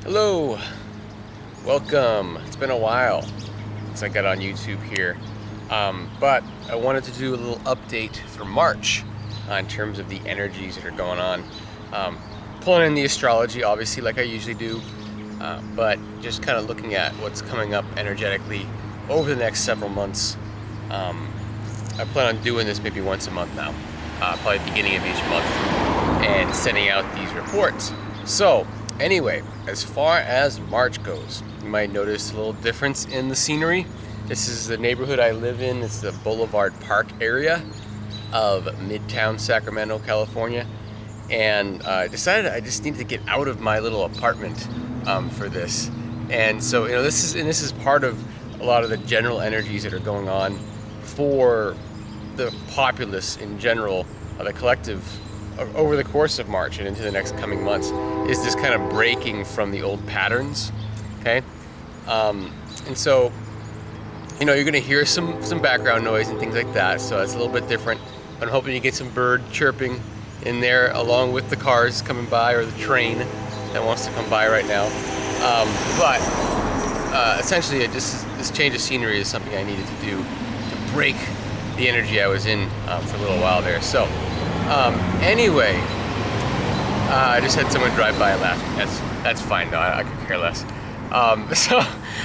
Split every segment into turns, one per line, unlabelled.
Hello, welcome. It's been a while since I got on YouTube here, but I wanted to do a little update for March in terms of the energies that are going on. Pulling in the astrology, obviously, like I usually do, but just kind of looking at what's coming up energetically over the next several months. I plan on doing this maybe once a month now, probably beginning of each month, and sending out these reports. So anyway, as far as March goes, you might notice a little difference in the scenery. This is the neighborhood I live in. It's the Boulevard Park area of Midtown Sacramento, California. And I decided I just needed to get out of my little apartment for this. And so, this is part of a lot of the general energies that are going on for the populace in general, the collective, over the course of March and into the next coming months, is this kind of breaking from the old patterns, okay? And so, you're gonna hear some background noise and things like that, so it's a little bit different. I'm hoping you get some bird chirping in there along with the cars coming by, or the train that wants to come by right now. But essentially, this change of scenery is something I needed to do to break the energy I was in for a little while there. So anyway, I just had someone drive by and laugh. That's fine though. I could care less. So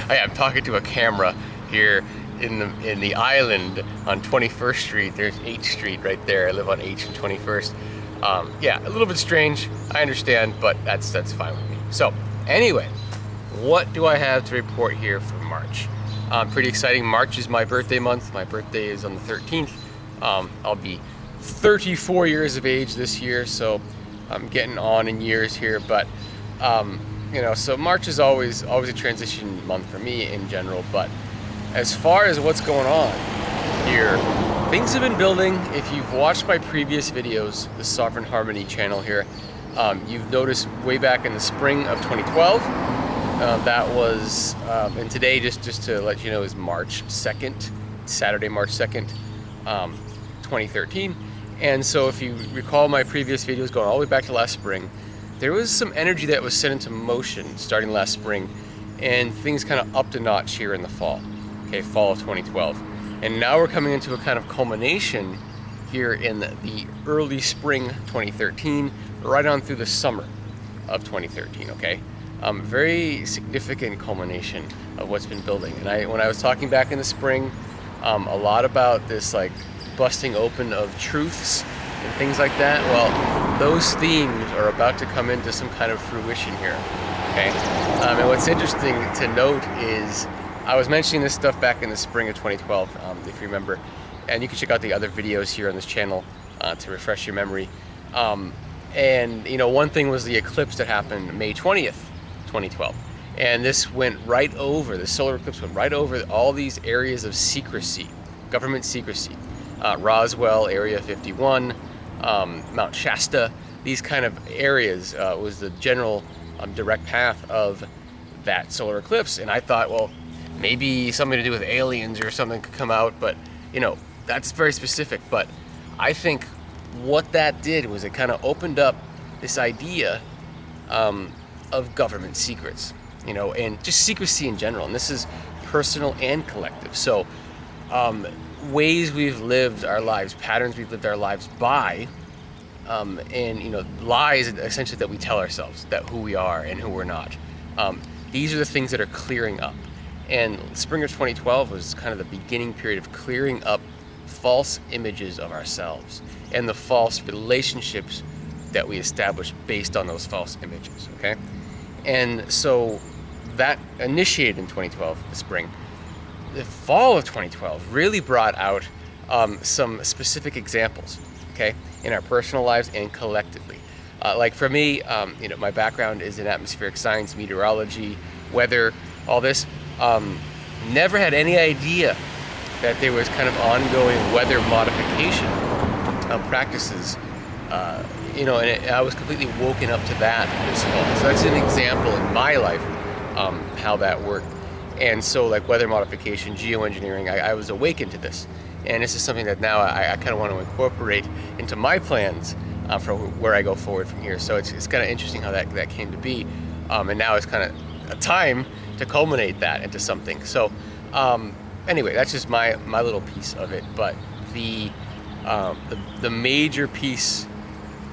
I'm talking to a camera here in the island on 21st Street. There's H Street right there. I live on H and 21st. Yeah, a little bit strange, I understand, but that's fine with me. So anyway, what do I have to report here for March? Pretty exciting. March is my birthday month. My birthday is on the 13th. I'll be 34 years of age this year, so I'm getting on in years here. But so March is always a transition month for me in general. But as far as what's going on here, things have been building. If you've watched my previous videos, the Sovereign Harmony channel here, you've noticed way back in the spring of 2012, that was, and today, just to let you know, is March 2nd, Saturday, March 2nd, 2013. And so if you recall my previous videos going all the way back to last spring, there was some energy that was set into motion starting last spring, and things kind of upped a notch here in the fall, fall of 2012. And now we're coming into a kind of culmination here in the early spring 2013, right on through the summer of 2013, okay? Very significant culmination of what's been building. And when I was talking back in the spring, a lot about this like busting open of truths and things like that, well, those themes are about to come into some kind of fruition here, okay? And what's interesting to note is I was mentioning this stuff back in the spring of 2012, if you remember, and you can check out the other videos here on this channel to refresh your memory. And one thing was the eclipse that happened May 20th, 2012. And this went right over, the solar eclipse went right over all these areas of secrecy, government secrecy. Roswell, Area 51, Mount Shasta, these kind of areas was the general direct path of that solar eclipse. And I thought, well, maybe something to do with aliens or something could come out, but that's very specific. But I think what that did was it kind of opened up this idea of government secrets, and just secrecy in general. And this is personal and collective. So ways we've lived our lives, patterns we've lived our lives by, and lies essentially that we tell ourselves, that who we are and who we're not. These are the things that are clearing up. And spring of 2012 was kind of the beginning period of clearing up false images of ourselves and the false relationships that we established based on those false images, okay? And so that initiated in 2012, the spring. The fall of 2012 really brought out some specific examples, okay, in our personal lives and collectively. Like for me, my background is in atmospheric science, meteorology, weather, all this. Never had any idea that there was kind of ongoing weather modification practices, and I was completely woken up to that this fall. So that's an example in my life how that worked. And so like weather modification, geoengineering, I was awakened to this. And this is something that now I kind of want to incorporate into my plans for where I go forward from here. So it's kind of interesting how that came to be. and now it's kind of a time to culminate that into something. So anyway, that's just my little piece of it. But the major piece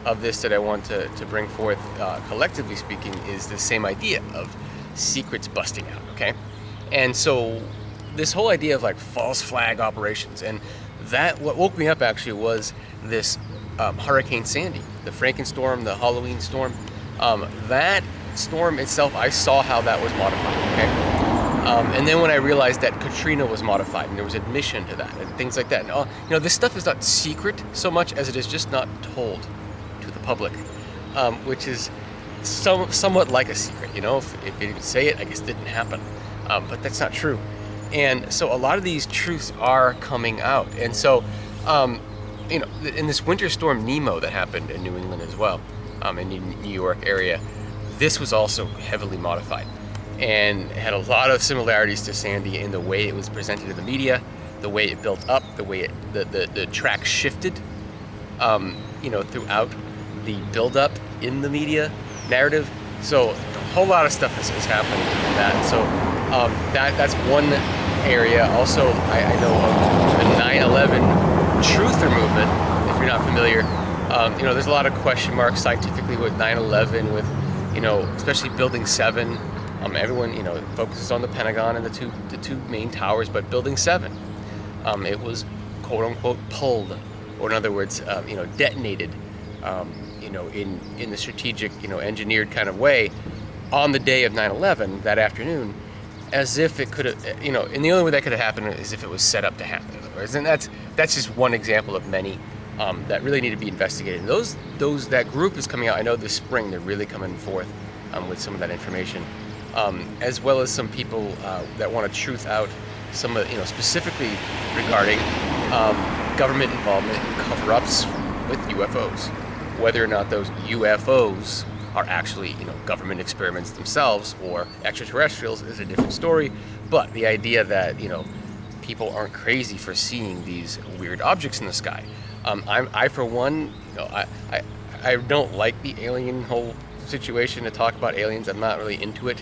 of this that I want to bring forth, collectively speaking, is the same idea of secrets busting out. Okay, and so this whole idea of like false flag operations, and that what woke me up actually was this Hurricane Sandy, the Frankenstorm, the Halloween storm. That storm itself, I saw how that was modified. Okay, and then when I realized that Katrina was modified, and there was admission to that, and things like that. And this stuff is not secret so much as it is just not told to the public, which is somewhat like a secret. If you didn't say it, I guess it didn't happen. But that's not true. And so a lot of these truths are coming out. And so, in this winter storm Nemo that happened in New England as well, in the New York area, this was also heavily modified and had a lot of similarities to Sandy in the way it was presented in the media, the way it built up, the way the track shifted, throughout the build-up in the media narrative. So a whole lot of stuff has happened in that. So that's one area. Also, I know of the 9/11 truther movement. If you're not familiar, there's a lot of question marks scientifically with 9/11, with especially Building 7. Everyone focuses on the Pentagon and the two main towers, but Building 7, it was quote unquote pulled, or in other words, detonated, in the strategic, engineered kind of way on the day of 9/11 that afternoon, as if it could have, and the only way that could have happened is if it was set up to happen. In other words, and that's just one example of many that really need to be investigated. And that group is coming out. I know this spring they're really coming forth with some of that information, as well as some people that want to truth out some of, specifically regarding government involvement in cover-ups with UFOs. Whether or not those UFOs are actually, government experiments themselves or extraterrestrials is a different story. But the idea that, people aren't crazy for seeing these weird objects in the sky. I for one, I don't like the alien whole situation to talk about aliens. I'm not really into it.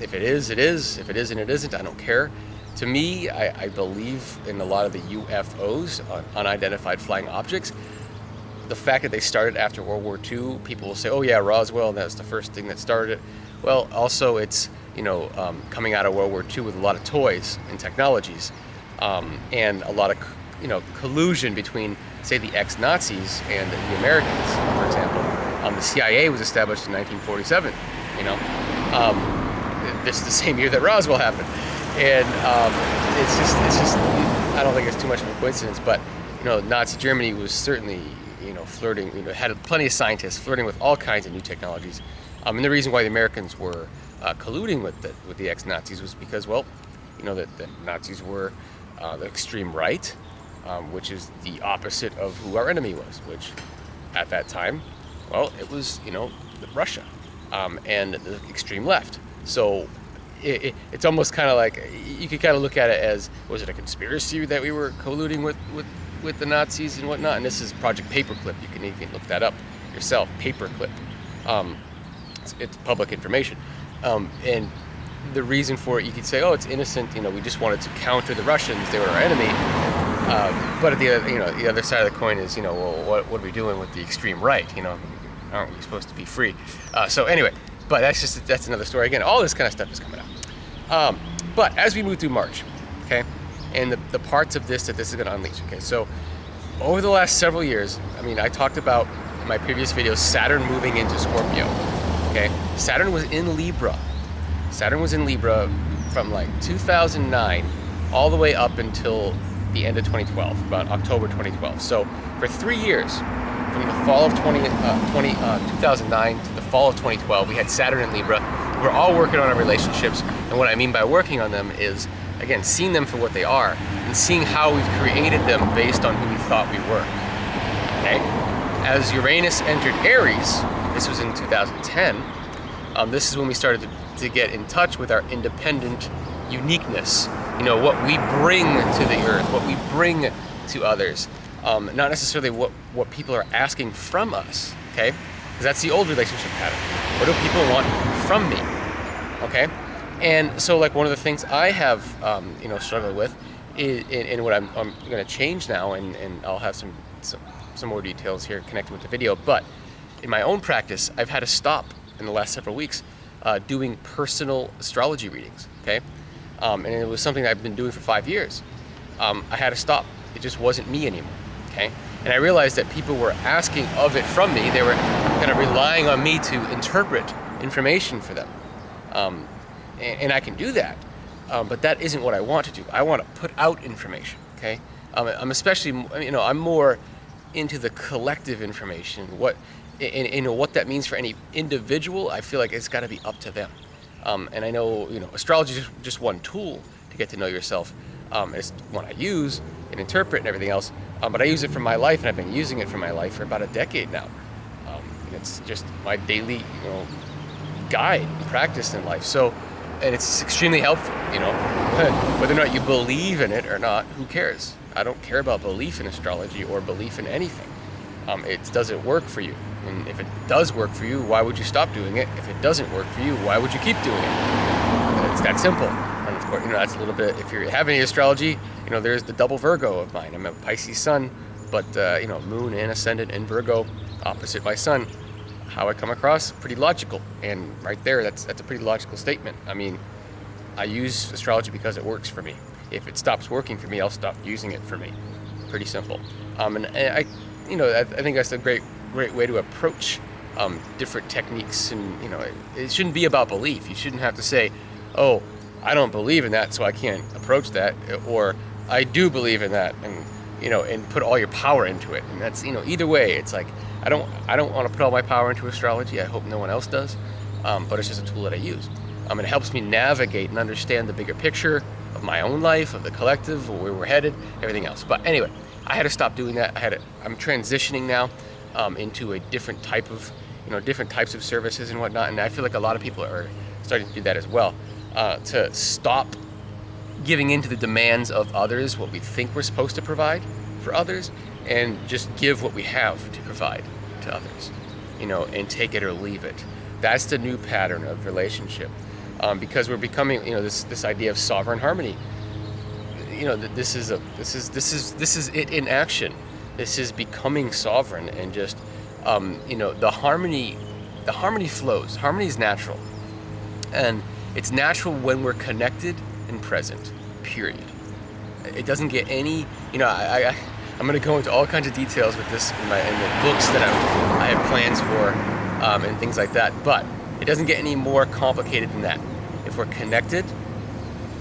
If it is, it is. If it isn't, it isn't. I don't care. To me, I believe in a lot of the UFOs, unidentified flying objects. The fact that they started after World War II, people will say, oh yeah, Roswell, that's the first thing that started it. Well, also it's, coming out of World War II with a lot of toys and technologies, and a lot of, collusion between, say, the ex-Nazis and the Americans, for example. The CIA was established in 1947, this is the same year that Roswell happened. And it's just, I don't think it's too much of a coincidence, but, Nazi Germany was certainly, flirting, had plenty of scientists flirting with all kinds of new technologies. And the reason why the Americans were colluding with the ex-Nazis was because, well, that the Nazis were the extreme right, which is the opposite of who our enemy was, which at that time, well, it was, Russia, and the extreme left. So it's almost kind of like, you could kind of look at it as, was it a conspiracy that we were colluding with the Nazis and whatnot? And this is Project Paperclip. You can even look that up yourself, Paperclip. It's public information. And the reason for it, you could say, oh, it's innocent, we just wanted to counter the Russians, they were our enemy. But at the other side of the coin is, well, what are we doing with the extreme right? Aren't we supposed to be free? So anyway, but that's another story. Again, all this kind of stuff is coming out. But as we move through March, okay, and the parts of this is going to unleash, okay, so over the last several years, I talked about in my previous videos, Saturn moving into Scorpio, okay? Saturn was in Libra. Saturn was in Libra from like 2009 all the way up until the end of 2012, about October 2012. So for 3 years, from the fall of 2009 to the fall of 2012, we had Saturn in Libra. We're all working on our relationships, and what I mean by working on them is, again, seeing them for what they are and seeing how we've created them based on who we thought we were. Okay? As Uranus entered Aries, this was in 2010, this is when we started to get in touch with our independent uniqueness. What we bring to the earth, what we bring to others. Not necessarily what people are asking from us, okay? Because that's the old relationship pattern. What do people want from me, okay? And so like one of the things I have, struggled with is, and what I'm going to change now, and I'll have some more details here connected with the video, but in my own practice, I've had to stop in the last several weeks doing personal astrology readings, okay? And it was something that I've been doing for 5 years. I had to stop. It just wasn't me anymore, okay? And I realized that people were asking of it from me. They were kind of relying on me to interpret information for them. And I can do that, but that isn't what I want to do. I want to put out information, okay? I'm especially, I'm more into the collective information. What that means for any individual, I feel like it's got to be up to them. And I know, astrology is just one tool to get to know yourself. It's one I use and interpret and everything else. But I use it for my life, and I've been using it for my life for about a decade now. And it's just my daily, guide and practice in life. So, and it's extremely helpful, whether or not you believe in it or not, who cares? I don't care about belief in astrology or belief in anything. It doesn't work for you. And if it does work for you, why would you stop doing it? If it doesn't work for you, why would you keep doing it? It's that simple. And of course, that's a little bit, if you have any astrology, there's the double Virgo of mine. I'm a Pisces sun, but, moon and ascendant in Virgo, opposite my sun. How I come across, pretty logical. And right there, that's a pretty logical statement. I mean, I use astrology because it works for me. If it stops working for me, I'll stop using it for me. Pretty simple. And I think that's a great way to approach different techniques. And it shouldn't be about belief. You shouldn't have to say, oh, I don't believe in that, so I can't approach that, or I do believe in that, and put all your power into it. And that's, either way, it's like, I don't want to put all my power into astrology. I hope no one else does, but it's just a tool that I use. It helps me navigate and understand the bigger picture of my own life, of the collective, of where we're headed, everything else. But anyway, I had to stop doing that. I'm transitioning now into a different type of, different types of services and whatnot. And I feel like a lot of people are starting to do that as well. To stop giving into the demands of others, what we think we're supposed to provide for others, and just give what we have to provide to others, and take it or leave it. That's the new pattern of relationship, because we're becoming, this idea of sovereign harmony. This is it in action. This is becoming sovereign, and just, the harmony flows. Harmony is natural, and it's natural when we're connected and present. Period. It doesn't get any, I'm going to go into all kinds of details with this in the books that I have plans for, and things like that. But it doesn't get any more complicated than that. If we're connected,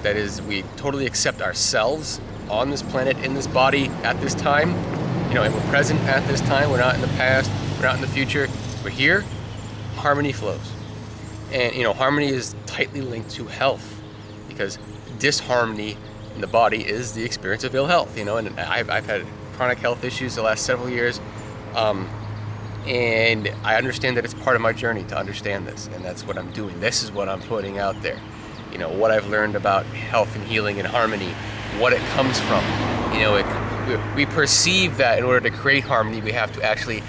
that is, we totally accept ourselves on this planet, in this body, at this time, and we're present at this time. We're not in the past. We're not in the future. We're here. Harmony flows. And, harmony is tightly linked to health, because disharmony in the body is the experience of ill health, and I've had chronic health issues the last several years, and I understand that it's part of my journey to understand this, and that's what I'm doing. This is what I'm putting out there, what I've learned about health and healing and harmony, what it comes from. We perceive that in order to create harmony, we have to actually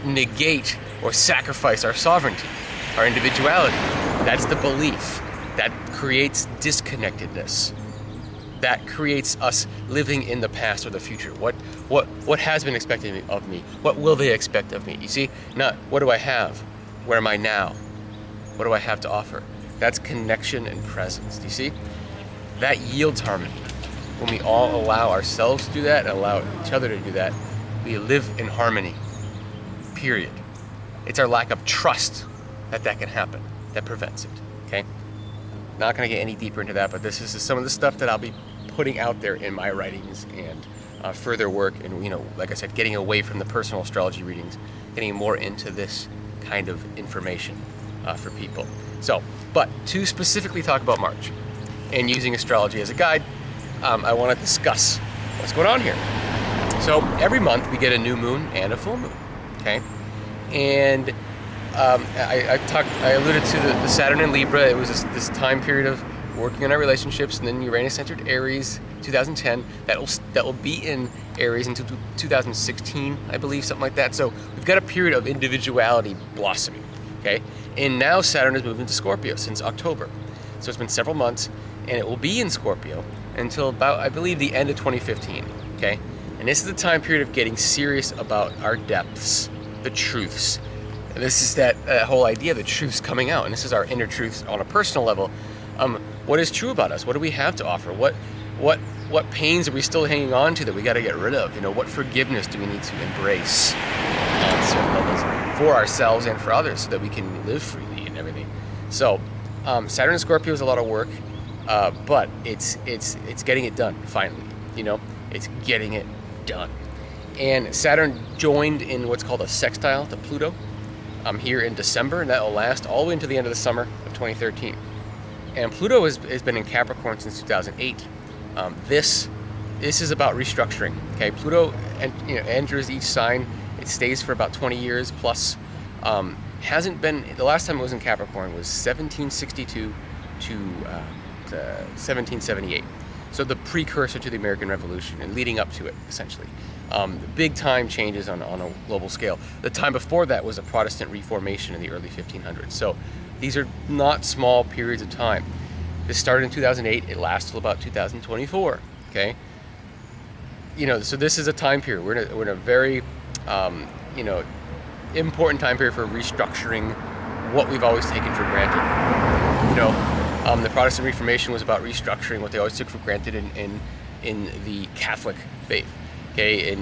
negate or sacrifice our sovereignty, our individuality. That's the belief that creates disconnectedness. That creates us living in the past or the future. What has been expected of me? What will they expect of me? You see, not what do I have? Where am I now? What do I have to offer? That's connection and presence. Do you see? That yields harmony. When we all allow ourselves to do that and allow each other to do that, we live in harmony. Period. It's our lack of trust that can happen that prevents it. Okay? Not going to get any deeper into that, but this is some of the stuff that I'll be putting out there in my writings and further work, and like I said, getting away from the personal astrology readings, getting more into this kind of information for people. So, but to specifically talk about March and using astrology as a guide, I want to discuss what's going on here. So every month we get a new moon and a full moon, okay? And I alluded to the Saturn in Libra. It was this time period of working on our relationships, and then Uranus entered Aries 2010. That will be in Aries until 2016, I believe, something like that. So we've got a period of individuality blossoming, okay? And now Saturn has moved into Scorpio since October. So it's been several months, and it will be in Scorpio until about, I believe, the end of 2015, okay? And this is the time period of getting serious about our depths, the truths. And this is that whole idea of the truths coming out, and this is our inner truths on a personal level. What is true about us? What do we have to offer? What pains are we still hanging on to that we got to get rid of? You know, what forgiveness do we need to embrace on certain levels for ourselves and for others so that we can live freely and everything? So Saturn in Scorpio is a lot of work, but it's getting it done finally. You know, it's getting it done. And Saturn joined in what's called a sextile to Pluto here in December, and that will last all the way into the end of the summer of 2013. And Pluto has been in Capricorn since 2008. This is about restructuring. Okay, Pluto enters each sign. It stays for about 20 years plus. Hasn't been, the last time it was in Capricorn was 1762 to 1778. So the precursor to the American Revolution and leading up to it, essentially. The big time changes on a global scale. The time before that was a Protestant Reformation in the early 1500s. So these are not small periods of time. This started in 2008. It lasts till about 2024. Okay. You know, so this is a time period. We're in a very, important time period for restructuring what we've always taken for granted. You know, the Protestant Reformation was about restructuring what they always took for granted in the Catholic faith. Okay,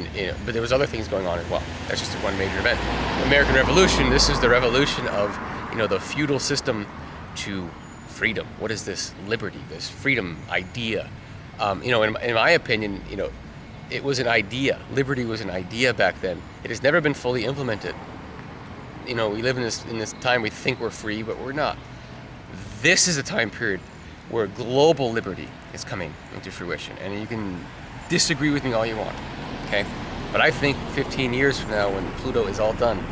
but there was other things going on as well. That's just one major event. The American Revolution. This is the revolution of the feudal system to freedom. What is this liberty, this freedom idea? In my opinion, it was an idea. Liberty was an idea back then. It has never been fully implemented. We live in this time we think we're free, but we're not. This is a time period where global liberty is coming into fruition, and you can disagree with me all you want, okay? But I think 15 years from now, when Pluto is all done,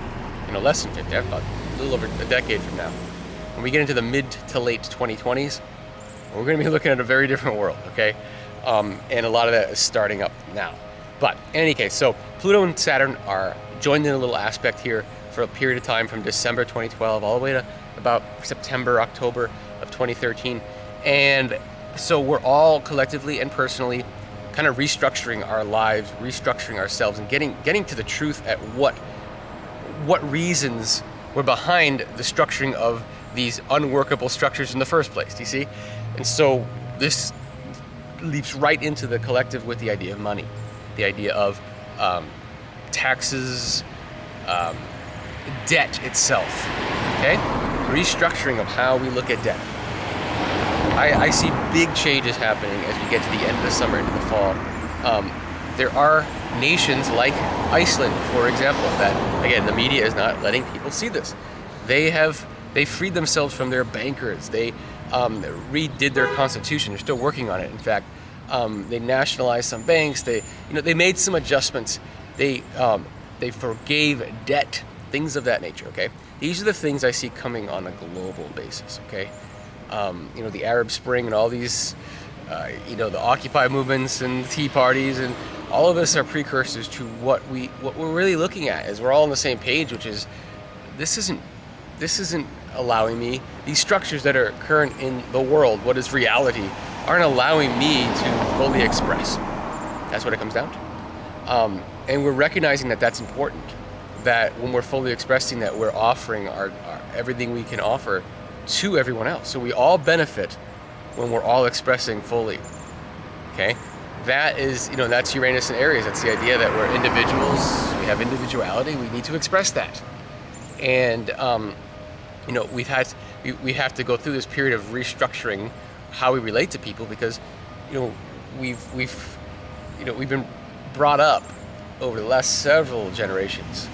less than 50, about a little over a decade from now, when we get into the mid to late 2020s, we're going to be looking at a very different world, okay? And a lot of that is starting up now. But in any case, so Pluto and Saturn are joined in a little aspect here for a period of time from December 2012 all the way to about September, October of 2013. And so we're all collectively and personally kind of restructuring our lives, restructuring ourselves, and getting to the truth at what reasons were behind the structuring of these unworkable structures in the first place, do you see? And so this leaps right into the collective with the idea of money, the idea of taxes, debt itself, okay? Restructuring of how we look at debt. I see big changes happening as we get to the end of the summer into the fall. There are nations like Iceland, for example, that, again, the media is not letting people see this. They freed themselves from their bankers. They redid their constitution. They're still working on it. In fact, they nationalized some banks. They made some adjustments. They forgave debt, things of that nature. Okay, these are the things I see coming on a global basis. Okay, the Arab Spring and all these, the Occupy movements and Tea parties and all of this are precursors to what we're really looking at. Is we're all on the same page, which is this isn't allowing me, these structures that are current in the world, what is reality, aren't allowing me to fully express. That's what it comes down to. And we're recognizing that that's important, that when we're fully expressing that, we're offering our everything we can offer to everyone else. So we all benefit when we're all expressing fully. Okay? That is, that's Uranus and Aries. That's the idea that we're individuals, we have individuality, we need to express that. And we have to go through this period of restructuring how we relate to people because we've been brought up over the last several generations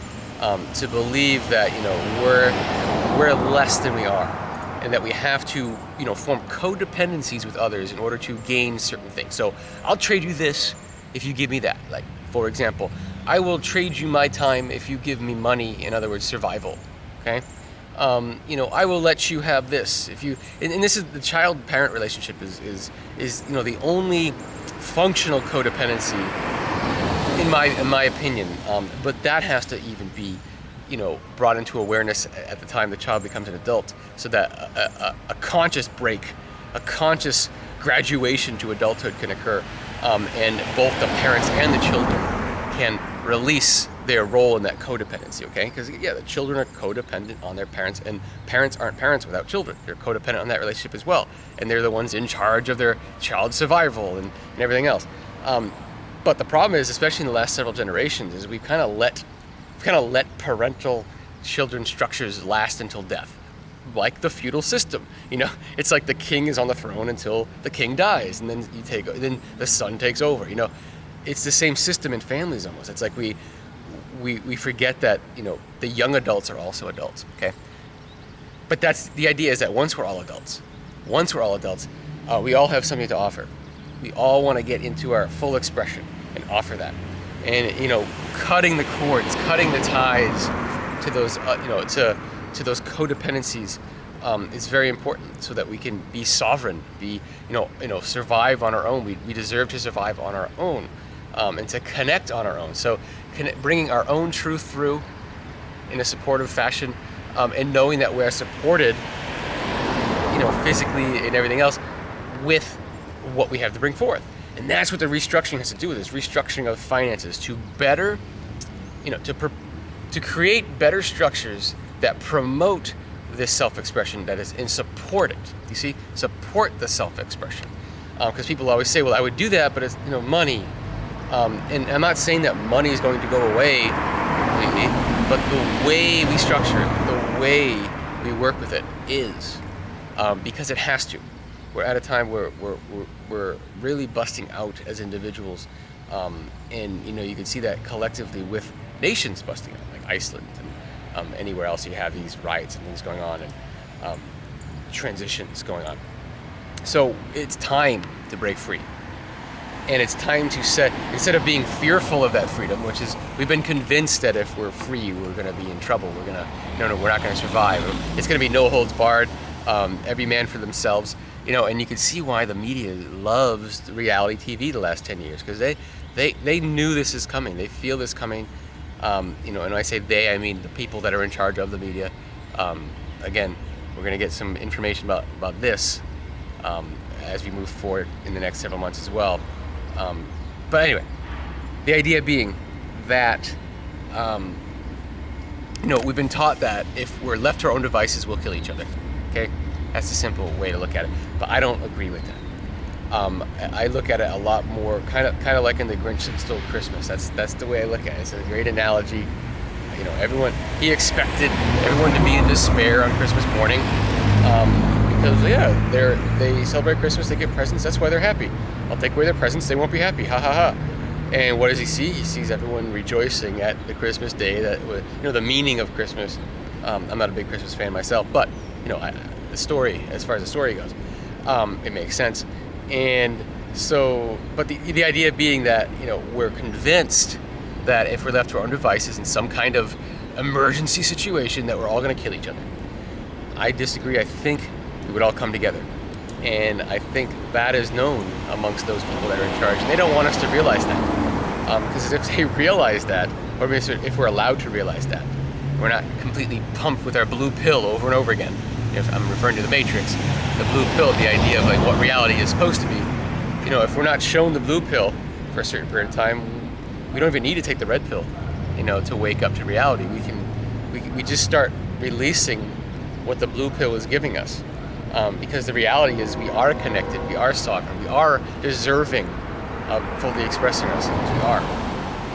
to believe that we're less than we are, and that we have to form codependencies with others in order to gain certain things. So I'll trade you this if you give me that. Like, for example, I will trade you my time if you give me money. In other words, survival. Okay. I will let you have this if you. And this is the child-parent relationship is the only functional codependency in my opinion. But that has to even be brought into awareness at the time the child becomes an adult, so that a conscious break, a conscious graduation to adulthood can occur, and both the parents and the children can release their role in that codependency, okay? Because the children are codependent on their parents, and parents aren't parents without children. They're codependent on that relationship as well, and they're the ones in charge of their child's survival and everything else. But the problem is, especially in the last several generations, is we've kind of let parental children structures last until death, like the feudal system. It's like the king is on the throne until the king dies, and then the son takes over. It's the same system in families almost. It's like we forget that the young adults are also adults, okay? But that's the idea, is that once we're all adults, we all have something to offer. We all want to get into our full expression and offer that. And cutting the cords, cutting the ties to those to those codependencies is very important, so that we can be sovereign, be survive on our own. We deserve to survive on our own, and to connect on our own. So bringing our own truth through in a supportive fashion, and knowing that we're supported, physically and everything else, with what we have to bring forth. And that's what the restructuring has to do with, is restructuring of finances to better, to create better structures that promote this self-expression that is, and support it. You see, support the self-expression. Because people always say, well, I would do that, but it's, money. And I'm not saying that money is going to go away completely, but the way we structure it, the way we work with it is, because it has to. We're at a time where we're really busting out as individuals, and you can see that collectively with nations busting out, like Iceland and anywhere else you have these riots and things going on, and transitions going on. So it's time to break free. And it's time to set, instead of being fearful of that freedom, which is, we've been convinced that if we're free, we're going to be in trouble. We're not going to survive. It's going to be no holds barred, every man for themselves. And you can see why the media loves reality TV the last 10 years, because they knew this is coming. They feel this coming. And when I say they, I mean the people that are in charge of the media. Again, we're going to get some information about this as we move forward in the next several months as well. But anyway, the idea being that, we've been taught that if we're left to our own devices, we'll kill each other. Okay? That's a simple way to look at it. But I don't agree with that. I look at it a lot more, kind of like in The Grinch That Stole Christmas. That's the way I look at it. It's a great analogy. He expected everyone to be in despair on Christmas morning. Because they celebrate Christmas, they get presents, that's why they're happy. I'll take away their presents, they won't be happy, ha ha ha. And what does he see? He sees everyone rejoicing at the Christmas day, the meaning of Christmas. I'm not a big Christmas fan myself, but the story, as far as the story goes, it makes sense. And so, but the idea being that we're convinced that if we're left to our own devices in some kind of emergency situation, that we're all going to kill each other. I disagree. I think we would all come together. And I think that is known amongst those people that are in charge. And they don't want us to realize that. Because if they realize that, or if we're allowed to realize that, we're not completely pumped with our blue pill over and over again. If I'm referring to the Matrix, the blue pill, the idea of like what reality is supposed to be. If we're not shown the blue pill for a certain period of time, we don't even need to take the red pill, to wake up to reality. We just start releasing what the blue pill is giving us. Because the reality is we are connected, we are sovereign, we are deserving of fully expressing ourselves, we are.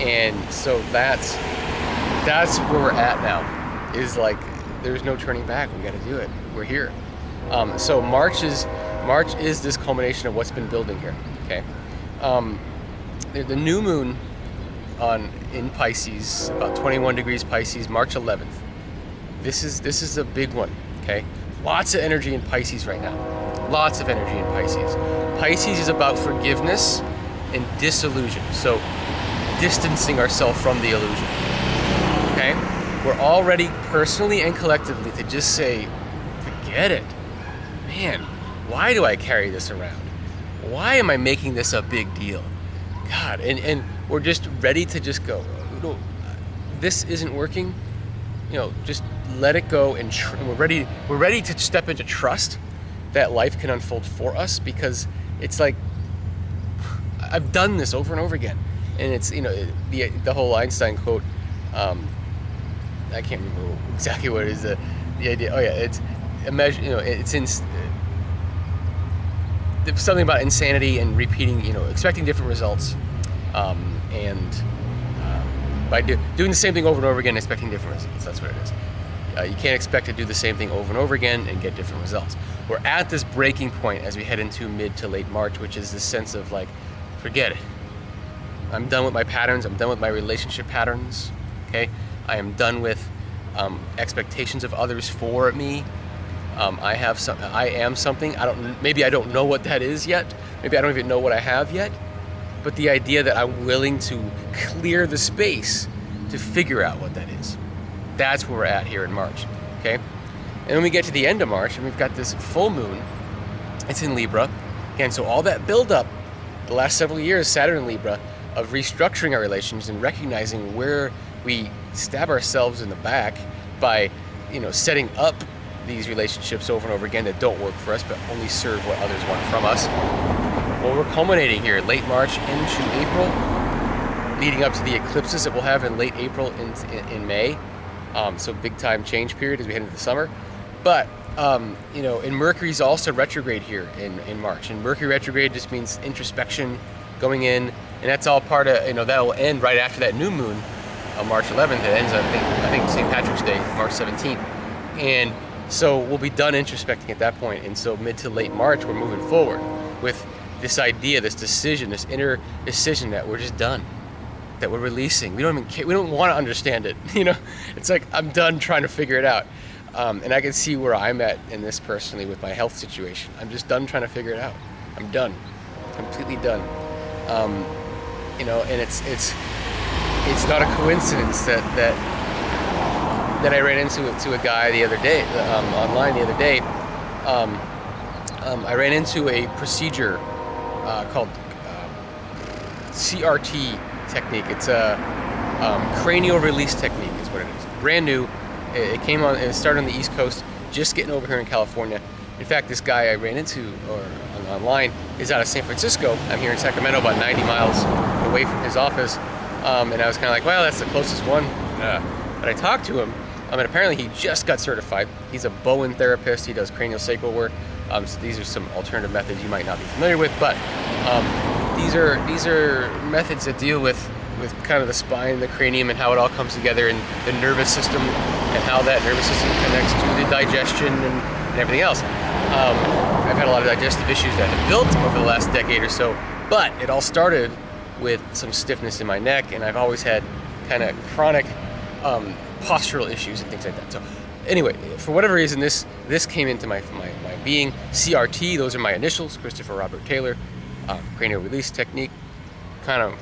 And so that's where we're at now, is like, there's no turning back, we gotta do it, we're here. So March is this culmination of what's been building here, okay? The new moon in Pisces, about 21 degrees Pisces, March 11th. This is a big one, okay? Lots of energy in Pisces right now. Lots of energy in Pisces. Pisces is about forgiveness and disillusion. So distancing ourselves from the illusion. Okay? We're all ready personally and collectively to just say, forget it. Man, why do I carry this around? Why am I making this a big deal? God, and we're just ready to just go, this isn't working. just let it go, and we're ready to step into trust that life can unfold for us, because it's like I've done this over and over again. And it's, the whole Einstein quote, I can't remember exactly what it is, the idea. Oh yeah, it's imagine, it's in something about insanity and repeating, expecting different results, and by doing the same thing over and over again, expecting different results. That's what it is. You can't expect to do the same thing over and over again and get different results. We're at this breaking point as we head into mid to late March, which is this sense of like, forget it. I'm done with my patterns. I'm done with my relationship patterns. Okay, I am done with expectations of others for me. I am something. Maybe I don't know what that is yet. Maybe I don't even know what I have yet. But the idea that I'm willing to clear the space to figure out what that is. That's where we're at here in March. Okay, and then we get to the end of March, and we've got this full moon. It's in Libra. Again, so all that buildup the last several years, Saturn in Libra, of restructuring our relations and recognizing where we stab ourselves in the back by, setting up these relationships over and over again that don't work for us but only serve what others want from us. Well, we're culminating here late March into April, leading up to the eclipses that we'll have in late April in May. So big time change period as we head into the summer. But and Mercury's also retrograde here in March. And Mercury retrograde just means introspection, going in, and that's all part of, that will end right after that new moon on March 11th. It ends, I think St. Patrick's Day, March 17th. And so we'll be done introspecting at that point. And so mid to late March, we're moving forward with this idea, this decision, this inner decision that we're just done, that we're releasing. We don't even care. We don't want to understand it. It's like, I'm done trying to figure it out. And I can see where I'm at in this personally with my health situation. I'm just done trying to figure it out. I'm done, completely done. And it's not a coincidence that I ran into a guy the other day, online the other day. I ran into a procedure called CRT technique. It's a cranial release technique is what it is. Brand new. It started on the East Coast, just getting over here in California. In fact, this guy I ran into online is out of San Francisco. I'm here in Sacramento, about 90 miles away from his office. And I was kind of like, well, that's the closest one. But I talked to him, and apparently he just got certified. He's a Bowen therapist. He does craniosacral work. So these are some alternative methods you might not be familiar with, but these are methods that deal with kind of the spine, the cranium, and how it all comes together, and the nervous system, and how that nervous system connects to the digestion and everything else. I've had a lot of digestive issues that have built over the last decade or so, but it all started with some stiffness in my neck, and I've always had kind of chronic postural issues and things like that. So anyway, for whatever reason, this came into my being. CRT, those are my initials, Christopher Robert Taylor. Cranial release technique, kind of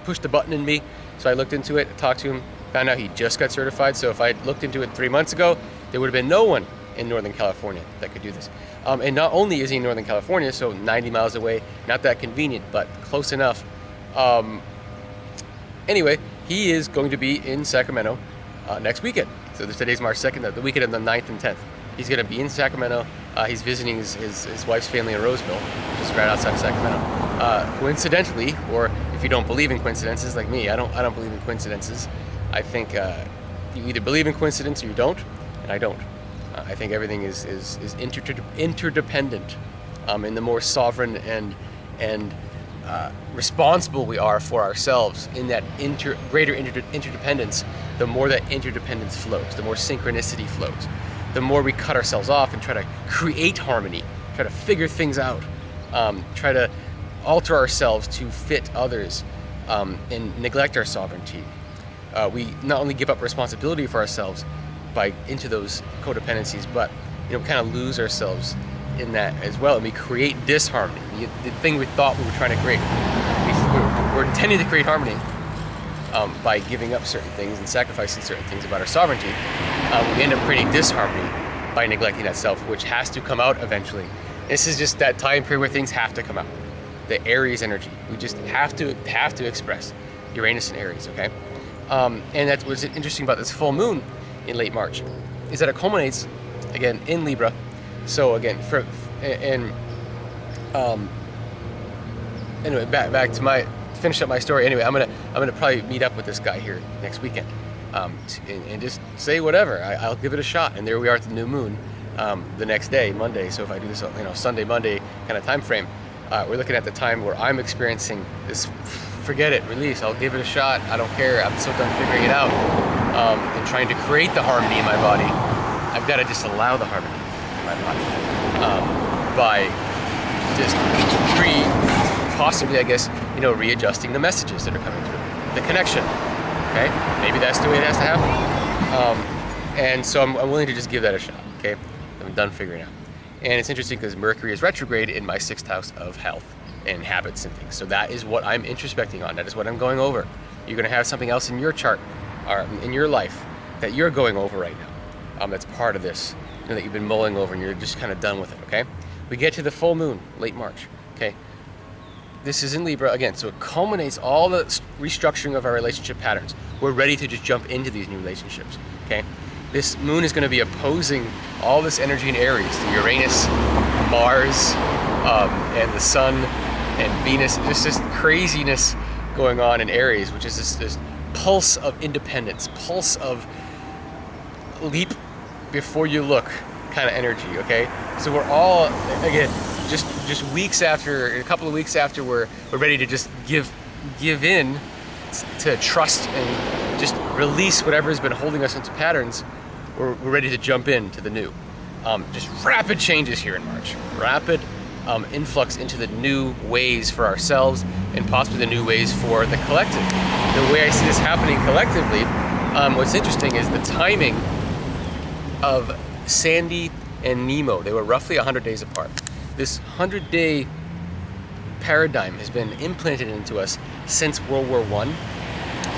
pushed the button in me. So I looked into it, talked to him, found out he just got certified. So if I looked into it 3 months ago, there would have been no one in Northern California that could do this. And not only is he in Northern California, so 90 miles away, not that convenient, but close enough. Anyway, he is going to be in Sacramento next weekend. So today's March 2nd, the weekend of the 9th and 10th. He's going to be in Sacramento. He's visiting his wife's family in Roseville, which is right outside of Sacramento. Coincidentally, or if you don't believe in coincidences like me, I don't believe in coincidences. I think you either believe in coincidence or you don't, and I don't. I think everything is interdependent. And the more sovereign and responsible we are for ourselves in that greater interdependence, the more that interdependence flows, the more synchronicity flows. The more we cut ourselves off and try to create harmony, try to figure things out, try to alter ourselves to fit others, and neglect our sovereignty. We not only give up responsibility for ourselves into those codependencies, but kind of lose ourselves in that as well, and we create disharmony. The thing we thought we were trying to create, we're intending to create harmony by giving up certain things and sacrificing certain things about our sovereignty. We end up creating disharmony by neglecting that self, which has to come out eventually. This is just that time period where things have to come out. The Aries energy, we just have to express Uranus and Aries, okay? And that's what's interesting about this full moon in late March, is that it culminates again in Libra. So again, anyway, back to finish up my story. Anyway, I'm gonna probably meet up with this guy here next weekend, and just say whatever. I'll give it a shot. And there we are at the new moon, the next day, Monday. So if I do this, Sunday, Monday kind of time frame, we're looking at the time where I'm experiencing this. Forget it, release. I'll give it a shot. I don't care. I'm so done figuring it out and trying to create the harmony in my body. I've got to just allow the harmony in my body by just possibly, I guess, readjusting the messages that are coming through, the connection. Okay, maybe that's the way it has to happen. And so I'm willing to just give that a shot. Okay, I'm done figuring it out. And it's interesting because Mercury is retrograde in my 6th house of health and habits and things. So that is what I'm introspecting on. That is what I'm going over. You're going to have something else in your chart or in your life that you're going over right now. That's part of this, that you've been mulling over and you're just kind of done with it. Okay, we get to the full moon, late March. Okay, this is in Libra again, so it culminates all the restructuring of our relationship patterns. We're ready to just jump into these new relationships. Okay, this moon is going to be opposing all this energy in Aries, the Uranus, Mars, and the Sun and Venus. Just this craziness going on in Aries, which is this pulse of independence, pulse of leap before you look kind of energy. Okay, so we're all again just weeks after, a couple of weeks after we're ready to just give in to trust and just release whatever has been holding us into patterns. We're ready to jump into the new. Just rapid changes here in March. Rapid influx into the new ways for ourselves and possibly the new ways for the collective. The way I see this happening collectively, what's interesting is the timing of Sandy and Nemo. They were roughly 100 days apart. This 100-day paradigm has been implanted into us since World War I.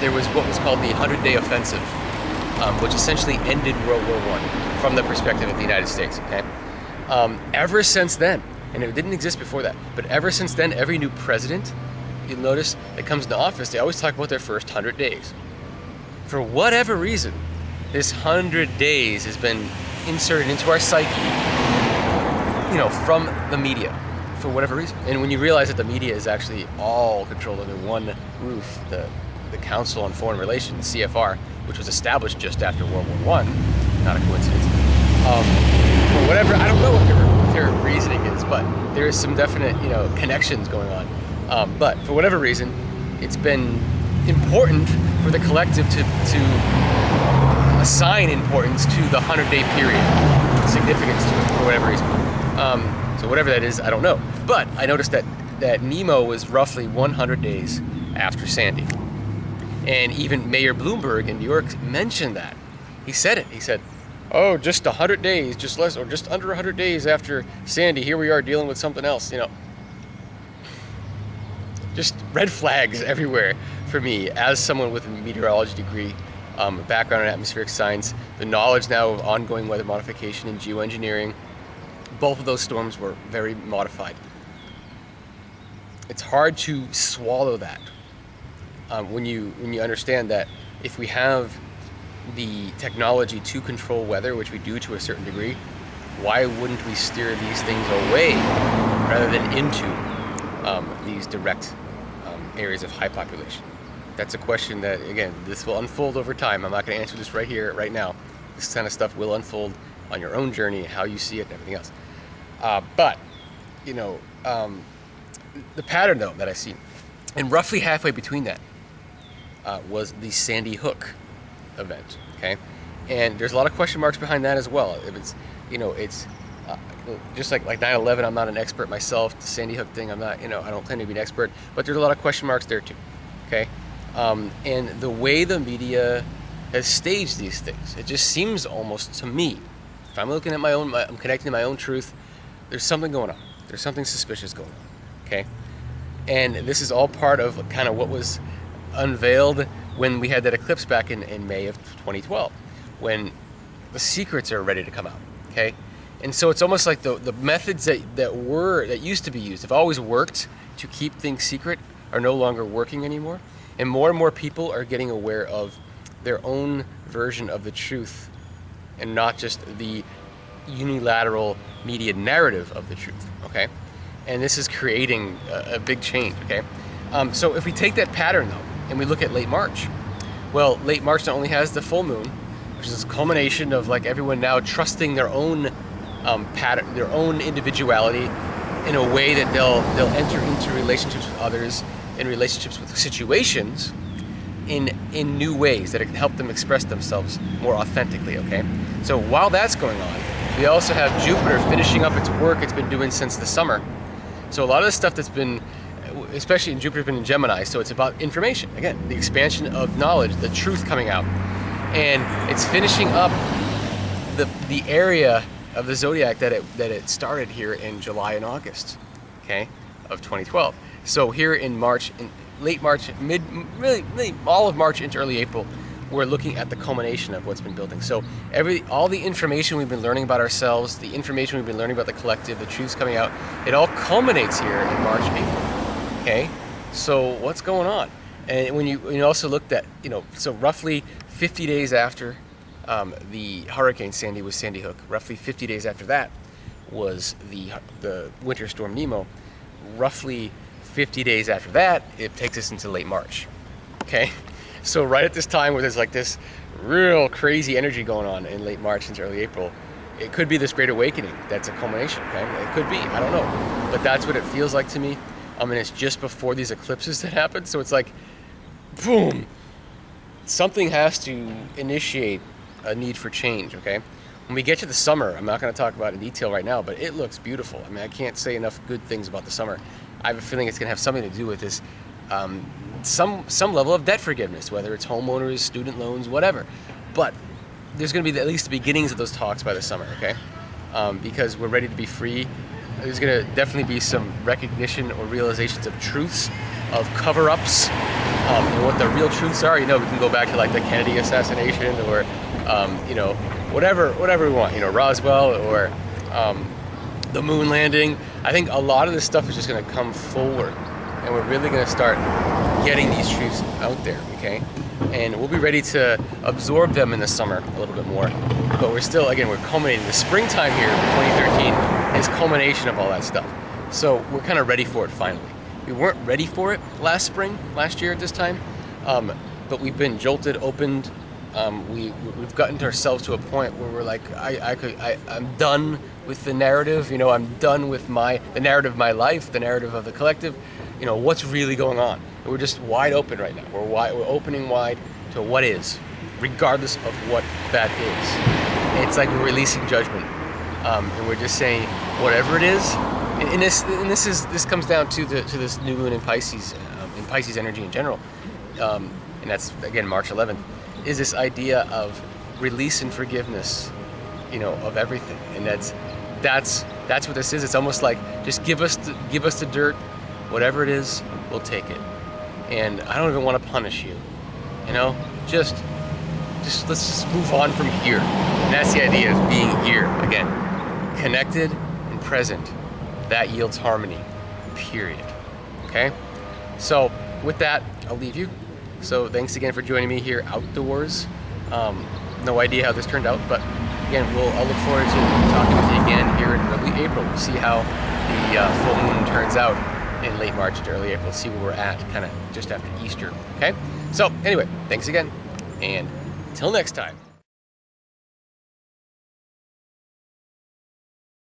There was what was called the 100-day offensive, which essentially ended World War I from the perspective of the United States. Okay, ever since then, and it didn't exist before that, but ever since then, every new president, you'll notice, that comes into office, they always talk about their first 100 days. For whatever reason, this 100 days has been inserted into our psyche, from the media, for whatever reason. And when you realize that the media is actually all controlled under one roof, the Council on Foreign Relations, CFR, which was established just after World War I, not a coincidence. For whatever, I don't know what their reasoning is, but there is some definite, connections going on. But for whatever reason, it's been important for the collective to assign importance to the 100-day period, significance to it for whatever reason. So whatever that is, I don't know. But I noticed that Nemo was roughly 100 days after Sandy. And even Mayor Bloomberg in New York mentioned that. He said it. He said, oh, just 100 days, just less, or just under 100 days after Sandy, here we are dealing with something else, Just red flags everywhere for me as someone with a meteorology degree, background in atmospheric science, the knowledge now of ongoing weather modification and geoengineering. Both of those storms were very modified. It's hard to swallow that when you understand that if we have the technology to control weather, which we do to a certain degree, why wouldn't we steer these things away rather than into these direct areas of high population? That's a question that, again, this will unfold over time. I'm not going to answer this right here, right now. This kind of stuff will unfold on your own journey, how you see it and everything else. But the pattern, though, that I see, and roughly halfway between that was the Sandy Hook event, okay? And there's a lot of question marks behind that as well. If it's, it's just like 9/11, I'm not an expert myself. The Sandy Hook thing, I'm not, I don't claim to be an expert, but there's a lot of question marks there too, okay? And the way the media has staged these things, it just seems almost to me, if I'm looking at I'm connecting to my own truth, there's something going on. There's something suspicious going on, okay? And this is all part of kind of what was unveiled when we had that eclipse back in May of 2012, when the secrets are ready to come out, okay? And so it's almost like the methods that used to be used, have always worked to keep things secret, are no longer working anymore. and more people are getting aware of their own version of the truth and not just the unilateral media narrative of the truth, okay? And this is creating a big change, okay? So if we take that pattern though, and we look at late March, well, late March not only has the full moon, which is a culmination of like everyone now trusting their own pattern, their own individuality in a way that they'll enter into relationships with others, in relationships with situations, in new ways that can help them express themselves more authentically, okay? So while that's going on, we also have Jupiter finishing up its work it's been doing since the summer. So a lot of the stuff that's been, especially in Jupiter's been in Gemini, so it's about information. Again, the expansion of knowledge, the truth coming out. And it's finishing up the area of the zodiac that it started here in July and August, okay, of 2012. So here in March, in late March, really all of March into early April, we're looking at the culmination of what's been building. So all the information we've been learning about ourselves, the information we've been learning about the collective, the truths coming out, it all culminates here in March, April. Okay, so what's going on? And when you also looked at, so roughly 50 days after the Hurricane Sandy was Sandy Hook, roughly 50 days after that was the winter storm Nemo. Roughly 50 days after that, it takes us into late March. Okay, so right at this time where there's like this real crazy energy going on in late March into early April, it could be this great awakening. That's a culmination. Okay, it could be. I don't know, but that's what it feels like to me. And it's just before these eclipses that happen, so it's like, boom. Something has to initiate a need for change, okay? When we get to the summer, I'm not going to talk about it in detail right now, but it looks beautiful. I mean, I can't say enough good things about the summer. I have a feeling it's going to have something to do with this, some level of debt forgiveness, whether it's homeowners, student loans, whatever. But there's going to be at least the beginnings of those talks by the summer, okay? Because we're ready to be free. There's going to definitely be some recognition or realizations of truths, of cover-ups, and what the real truths are. We can go back to like the Kennedy assassination, or whatever we want. Roswell, or the moon landing. I think a lot of this stuff is just going to come forward, and we're really going to start getting these truths out there. Okay, and we'll be ready to absorb them in the summer a little bit more. But we're still, again, we're culminating. The springtime here, 2013, is culmination of all that stuff. So we're kind of ready for it finally. We weren't ready for it last year at this time, but we've been jolted, opened. We've gotten ourselves to a point where we're like, I'm done with the narrative. I'm done with the narrative of my life, the narrative of the collective. What's really going on? And we're just wide open right now. We're opening wide to what is, regardless of what that is. It's like we're releasing judgment, and we're just saying whatever it is. And this comes down to this new moon in Pisces energy in general, and that's again March 11th, is this idea of release and forgiveness, of everything, and that's what this is. It's almost like just give us the dirt, whatever it is, we'll take it, and I don't even want to punish you, just let's just move on from here. And that's the idea of being here again, connected and present. That yields harmony, period. Okay? So with that, I'll leave you. So thanks again for joining me here outdoors. No idea how this turned out, but again, I'll look forward to talking with you again here in early April. We'll see how the full moon turns out in late March to early April. See where we're at kind of just after Easter. Okay? So anyway, thanks again, and until next time.